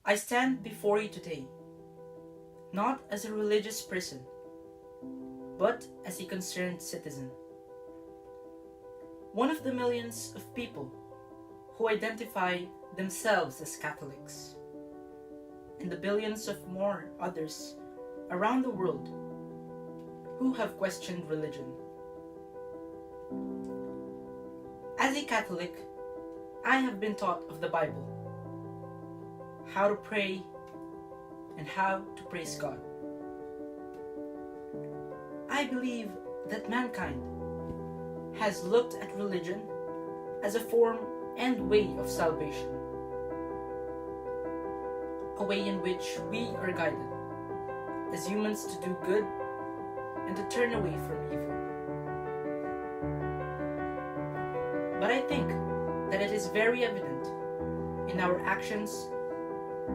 I stand before you today, not as a religious person, but as a concerned citizen. One of the millions of people who identify themselves as Catholics, and the billions of more others around the world who have questioned religion. As a Catholic, I have been taught of the Bible, how to pray, and how to praise God. I believe that mankind has looked at religion as a form and way of salvation, a way in which we are guided as humans to do good and to turn away from evil. But I think that it is very evident in our actions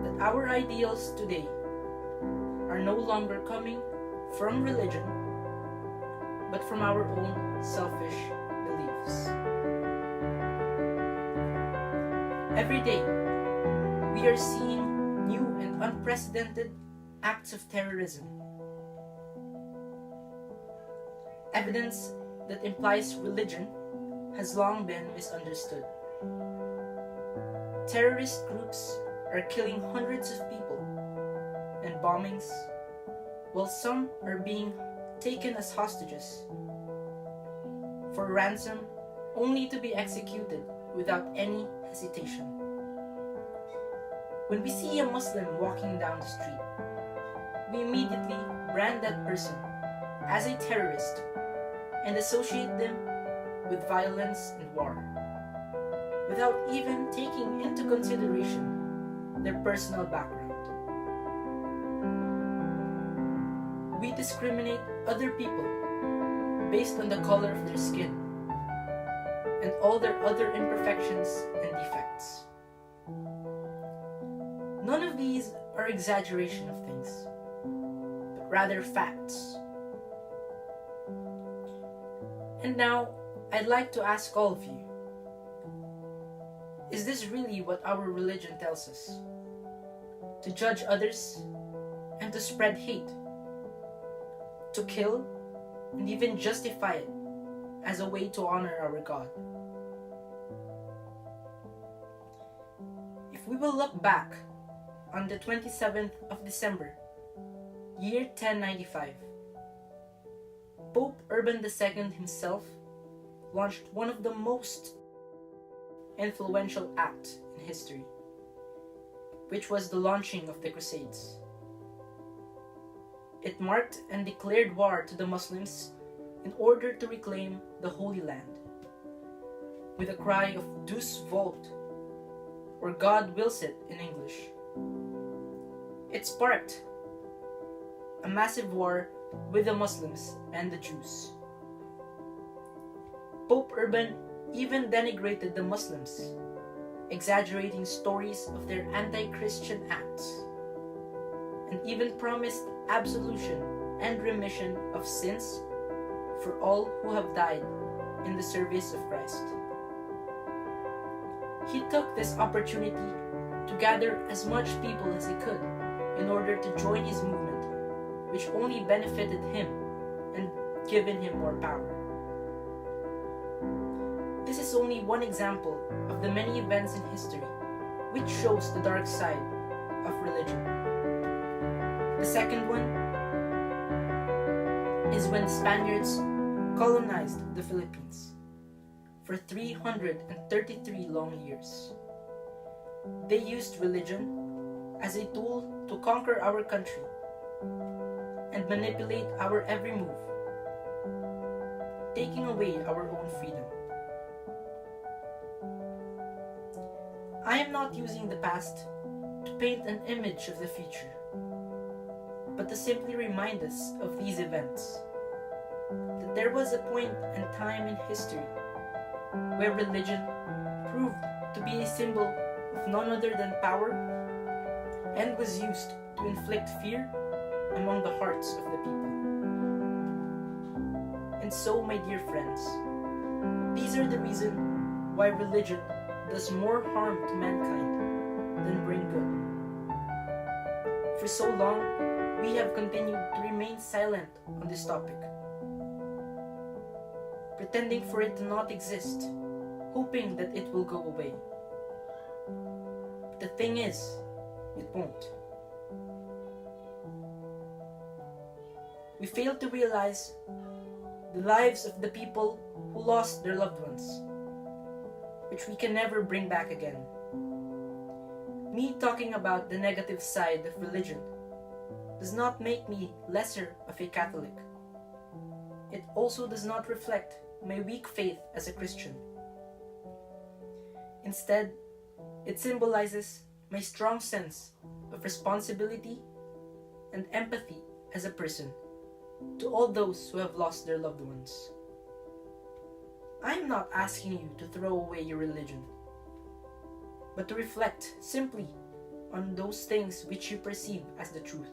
that our ideals today are no longer coming from religion, but from our own selfish beliefs. Every day, we are seeing new and unprecedented acts of terrorism. Evidence that implies religion has long been misunderstood. Terrorist groups are killing hundreds of people and bombings, while some are being taken as hostages for ransom only to be executed without any hesitation. When we see a Muslim walking down the street, we immediately brand that person as a terrorist and associate them with violence and war, without even taking into consideration their personal background. We discriminate other people based on the color of their skin and all their other imperfections and defects. None of these are exaggeration of things, but rather facts. And now, I'd like to ask all of you, is this really what our religion tells us? To judge others and to spread hate, to kill and even justify it as a way to honor our God. If we will look back on the 27th of December, year 1095, Pope Urban II himself launched one of the most influential acts in history, which was the launching of the Crusades. It marked and declared war to the Muslims in order to reclaim the Holy Land, with a cry of "DEUS Vult," or God wills it in English. It sparked a massive war with the Muslims and the Jews. Pope Urban even denigrated the Muslims, exaggerating stories of their anti-Christian acts, and even promised absolution and remission of sins for all who have died in the service of Christ. He took this opportunity to gather as much people as he could in order to join his movement, which only benefited him and given him more power. This is only one example of the many events in history which shows the dark side of religion. The second one is when the Spaniards colonized the Philippines for 333 long years. They used religion as a tool to conquer our country and manipulate our every move, taking away our own freedom. I am not using the past to paint an image of the future, but to simply remind us of these events, that there was a point and time in history where religion proved to be a symbol of none other than power and was used to inflict fear among the hearts of the people. And so, my dear friends, these are the reasons why religion does more harm to mankind than bring good. for so long, we have continued to remain silent on this topic, pretending for it to not exist, hoping that it will go away. But the thing is, it won't. We fail to realize the lives of the people who lost their loved ones, which we can never bring back again. Me talking about the negative side of religion does not make me lesser of a Catholic. It also does not reflect my weak faith as a Christian. Instead, it symbolizes my strong sense of responsibility and empathy as a person to all those who have lost their loved ones. I am not asking you to throw away your religion, but to reflect simply on those things which you perceive as the truth.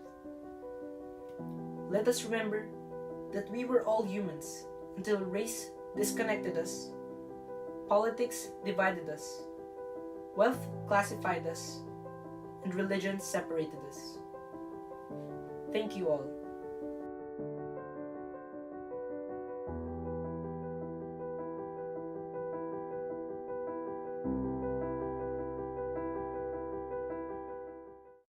Let us remember that we were all humans until race disconnected us, politics divided us, wealth classified us, and religion separated us. Thank you all.